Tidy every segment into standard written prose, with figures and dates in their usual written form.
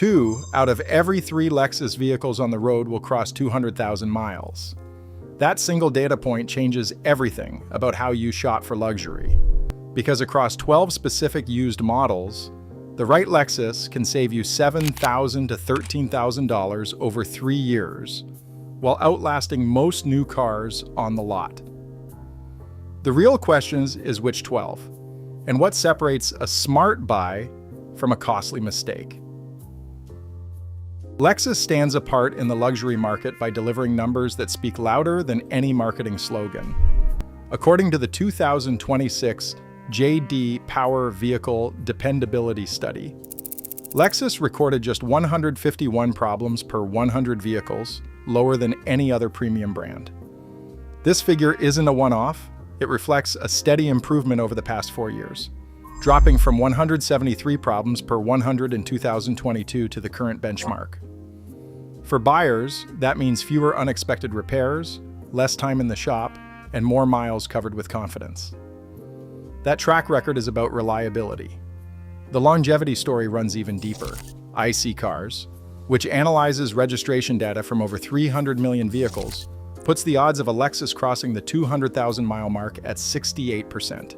2 out of every 3 Lexus vehicles on the road will cross 200,000 miles. That single data point changes everything about how you shop for luxury. Because across 12 specific used models, the right Lexus can save you $7,000 to $13,000 over 3 years, while outlasting most new cars on the lot. The real question is which 12, and what separates a smart buy from a costly mistake. Lexus stands apart in the luxury market by delivering numbers that speak louder than any marketing slogan. According to the 2026 J.D. Power Vehicle Dependability Study, Lexus recorded just 151 problems per 100 vehicles, lower than any other premium brand. This figure isn't a one-off, it reflects a steady improvement over the past 4 years, dropping from 173 problems per 100 in 2022 to the current benchmark. For buyers, that means fewer unexpected repairs, less time in the shop, and more miles covered with confidence. That track record is about reliability. The longevity story runs even deeper. iSeeCars, which analyzes registration data from over 300 million vehicles, puts the odds of a Lexus crossing the 200,000-mile mark at 68%.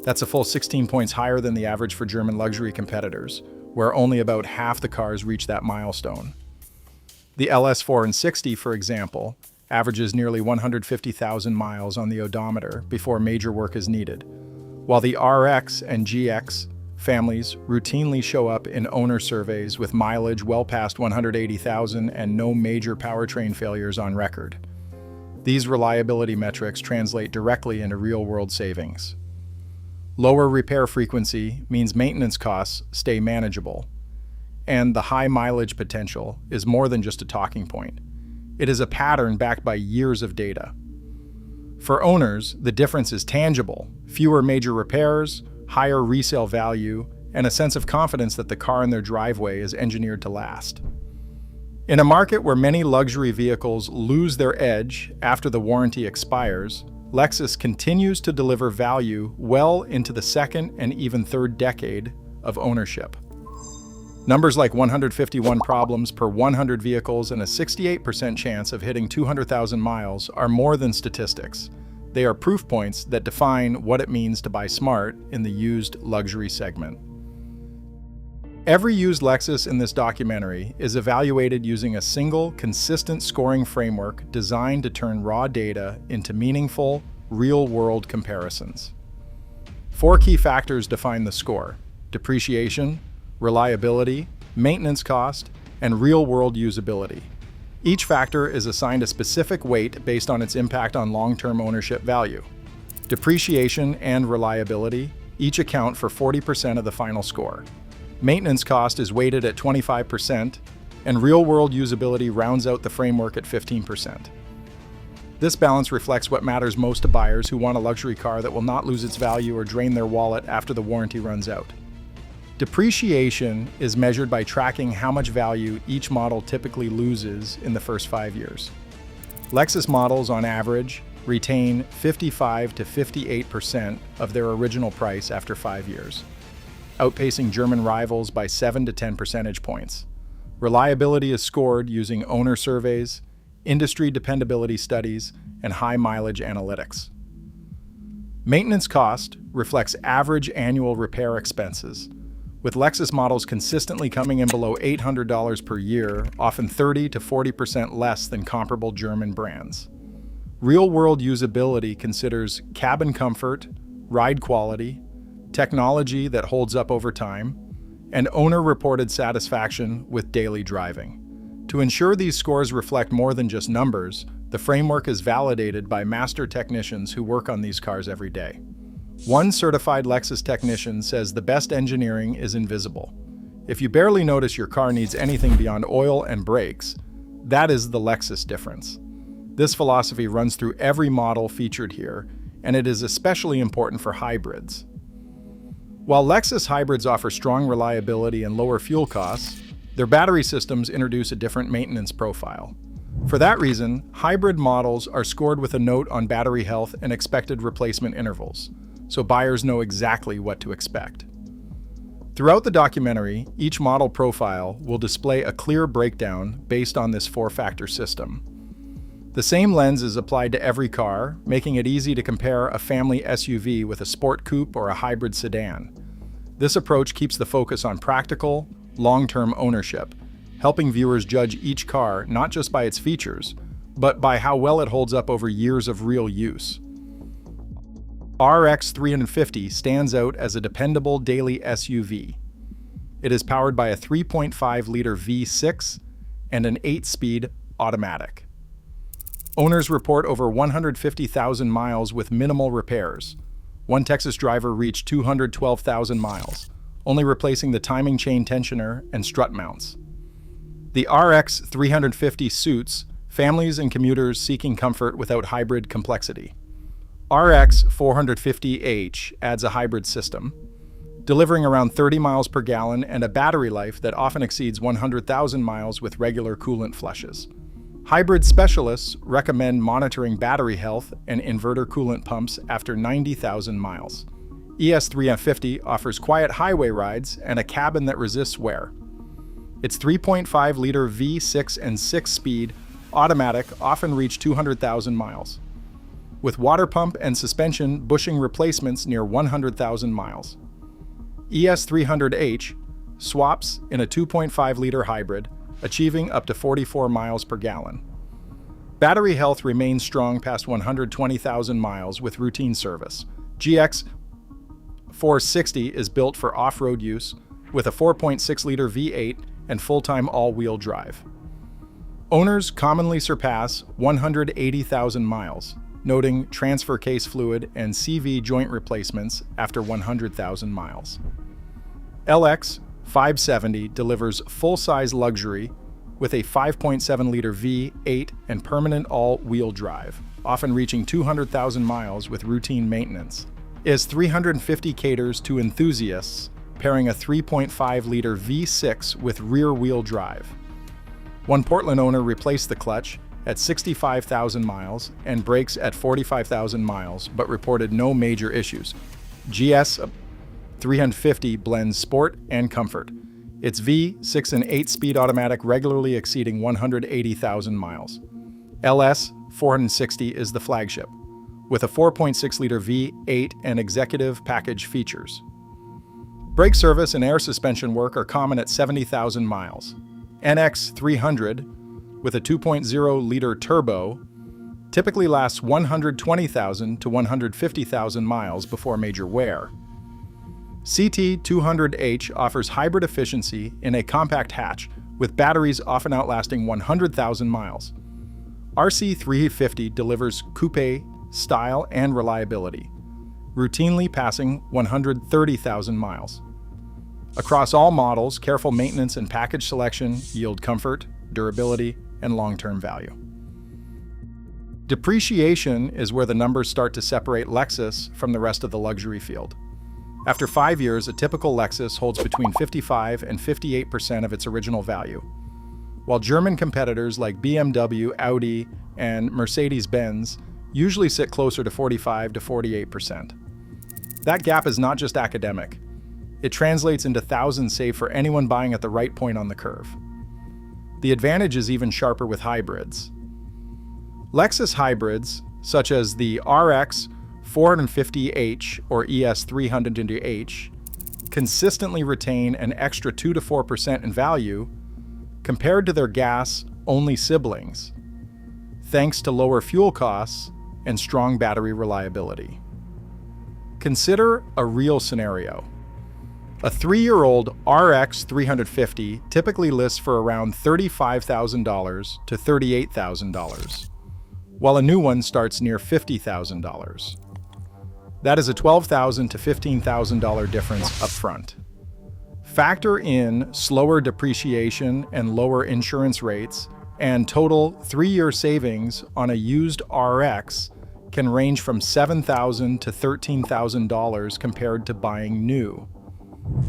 That's a full 16 points higher than the average for German luxury competitors, where only about half the cars reach that milestone. The LS460, for example, averages nearly 150,000 miles on the odometer before major work is needed, while the RX and GX families routinely show up in owner surveys with mileage well past 180,000 and no major powertrain failures on record. These reliability metrics translate directly into real-world savings. Lower repair frequency means maintenance costs stay manageable, and the high mileage potential is more than just a talking point. It is a pattern backed by years of data. For owners, the difference is tangible: fewer major repairs, higher resale value, and a sense of confidence that the car in their driveway is engineered to last. In a market where many luxury vehicles lose their edge after the warranty expires, Lexus continues to deliver value well into the second and even third decade of ownership. Numbers like 151 problems per 100 vehicles and a 68% chance of hitting 200,000 miles are more than statistics. They are proof points that define what it means to buy smart in the used luxury segment. Every used Lexus in this documentary is evaluated using a single, consistent scoring framework designed to turn raw data into meaningful, real-world comparisons. 4 key factors define the score: depreciation, reliability, maintenance cost, and real-world usability. Each factor is assigned a specific weight based on its impact on long-term ownership value. Depreciation and reliability each account for 40% of the final score. Maintenance cost is weighted at 25%, and real-world usability rounds out the framework at 15%. This balance reflects what matters most to buyers who want a luxury car that will not lose its value or drain their wallet after the warranty runs out. Depreciation is measured by tracking how much value each model typically loses in the first 5 years. Lexus models, on average, retain 55 to 58% of their original price after 5 years, outpacing German rivals by 7 to 10 percentage points. Reliability is scored using owner surveys, industry dependability studies, and high mileage analytics. Maintenance cost reflects average annual repair expenses, with Lexus models consistently coming in below $800 per year, often 30 to 40% less than comparable German brands. Real-world usability considers cabin comfort, ride quality, technology that holds up over time, and owner-reported satisfaction with daily driving. To ensure these scores reflect more than just numbers, the framework is validated by master technicians who work on these cars every day. One certified Lexus technician says the best engineering is invisible. If you barely notice your car needs anything beyond oil and brakes, that is the Lexus difference. This philosophy runs through every model featured here, and it is especially important for hybrids. While Lexus hybrids offer strong reliability and lower fuel costs, their battery systems introduce a different maintenance profile. For that reason, hybrid models are scored with a note on battery health and expected replacement intervals, so buyers know exactly what to expect. Throughout the documentary, each model profile will display a clear breakdown based on this four-factor system. The same lens is applied to every car, making it easy to compare a family SUV with a sport coupe or a hybrid sedan. This approach keeps the focus on practical, long-term ownership, helping viewers judge each car not just by its features, but by how well it holds up over years of real use. RX 350 stands out as a dependable daily SUV. It is powered by a 3.5-liter V6 and an 8-speed automatic. Owners report over 150,000 miles with minimal repairs. One Texas driver reached 212,000 miles, only replacing the timing chain tensioner and strut mounts. The RX 350 suits families and commuters seeking comfort without hybrid complexity. RX 450h adds a hybrid system, delivering around 30 miles per gallon and a battery life that often exceeds 100,000 miles with regular coolant flushes. Hybrid specialists recommend monitoring battery health and inverter coolant pumps after 90,000 miles. ES350 offers quiet highway rides and a cabin that resists wear. Its 3.5-liter V6 and 6-speed automatic often reach 200,000 miles, with water pump and suspension bushing replacements near 100,000 miles. ES300h swaps in a 2.5-liter hybrid, achieving up to 44 miles per gallon. Battery health remains strong past 120,000 miles with routine service. GX 460 is built for off-road use with a 4.6-liter V8 and full-time all-wheel drive. Owners commonly surpass 180,000 miles, noting transfer case fluid and CV joint replacements after 100,000 miles. LX 570 delivers full-size luxury with a 5.7-liter V8 and permanent all-wheel drive, often reaching 200,000 miles with routine maintenance. ES350 caters to enthusiasts, pairing a 3.5-liter V6 with rear-wheel drive. One Portland owner replaced the clutch at 65,000 miles and brakes at 45,000 miles, but reported no major issues. GS 350 blends sport and comfort. Its V6 and 8-speed automatic regularly exceeding 180,000 miles. LS 460 is the flagship, with a 4.6-liter V8 and executive package features. Brake service and air suspension work are common at 70,000 miles. NX 300, with a 2.0-liter turbo, typically lasts 120,000 to 150,000 miles before major wear. CT 200h offers hybrid efficiency in a compact hatch, with batteries often outlasting 100,000 miles. RC 350 delivers coupe style and reliability, routinely passing 130,000 miles. Across all models, careful maintenance and package selection yield comfort, durability, and long-term value. Depreciation is where the numbers start to separate Lexus from the rest of the luxury field. After 5 years, a typical Lexus holds between 55 and 58% of its original value, while German competitors like BMW, Audi, and Mercedes-Benz usually sit closer to 45 to 48%. That gap is not just academic. It translates into thousands saved for anyone buying at the right point on the curve. The advantage is even sharper with hybrids. Lexus hybrids, such as the RX 450h or ES300h, consistently retain an extra 2 to 4% in value compared to their gas-only siblings, thanks to lower fuel costs and strong battery reliability. Consider a real scenario. A 3-year-old RX 350 typically lists for around $35,000 to $38,000, while a new one starts near $50,000. That is a $12,000 to $15,000 difference up front. Factor in slower depreciation and lower insurance rates, and total 3-year savings on a used RX can range from $7,000 to $13,000 compared to buying new.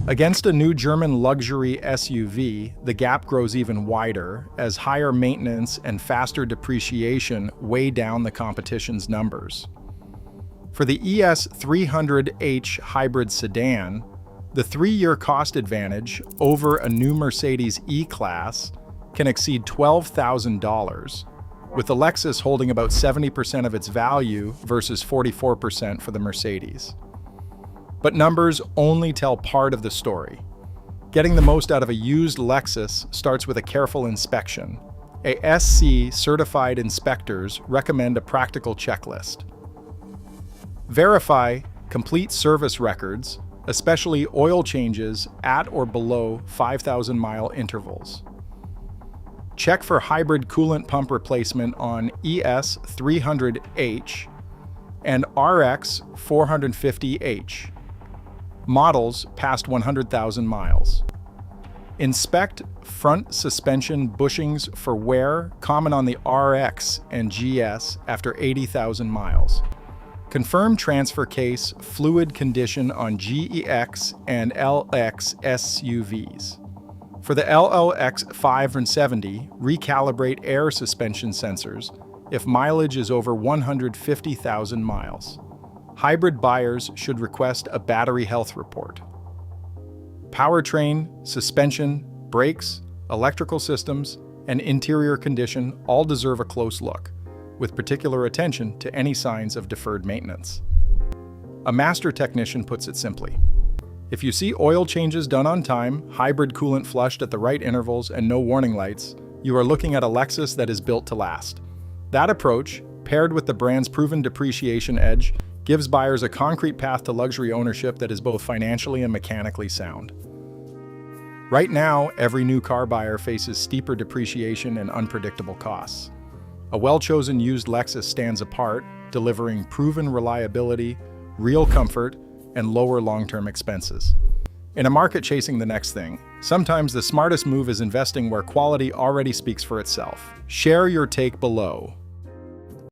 Against a new German luxury SUV, the gap grows even wider as higher maintenance and faster depreciation weigh down the competition's numbers. For the ES300h hybrid sedan, The 3-year cost advantage over a new Mercedes E-Class can exceed $12,000, with the Lexus holding about 70% of its value versus 44% for the Mercedes. But numbers only tell part of the story. Getting the most out of a used Lexus starts with a careful inspection. ASC certified inspectors recommend a practical checklist. Verify complete service records, especially oil changes at or below 5,000-mile intervals. Check for hybrid coolant pump replacement on ES300H and RX450H, models past 100,000 miles. Inspect front suspension bushings for wear common on the RX and GS after 80,000 miles. Confirm transfer case fluid condition on GEX and LX SUVs. For the LLX 570, recalibrate air suspension sensors if mileage is over 150,000 miles. Hybrid buyers should request a battery health report. Powertrain, suspension, brakes, electrical systems, and interior condition all deserve a close look, with particular attention to any signs of deferred maintenance. A master technician puts it simply: if you see oil changes done on time, hybrid coolant flushed at the right intervals, and no warning lights, you are looking at a Lexus that is built to last. That approach, paired with the brand's proven depreciation edge, gives buyers a concrete path to luxury ownership that is both financially and mechanically sound. Right now, every new car buyer faces steeper depreciation and unpredictable costs. A well-chosen used Lexus stands apart, delivering proven reliability, real comfort, and lower long-term expenses. In a market chasing the next thing, sometimes the smartest move is investing where quality already speaks for itself. Share your take below.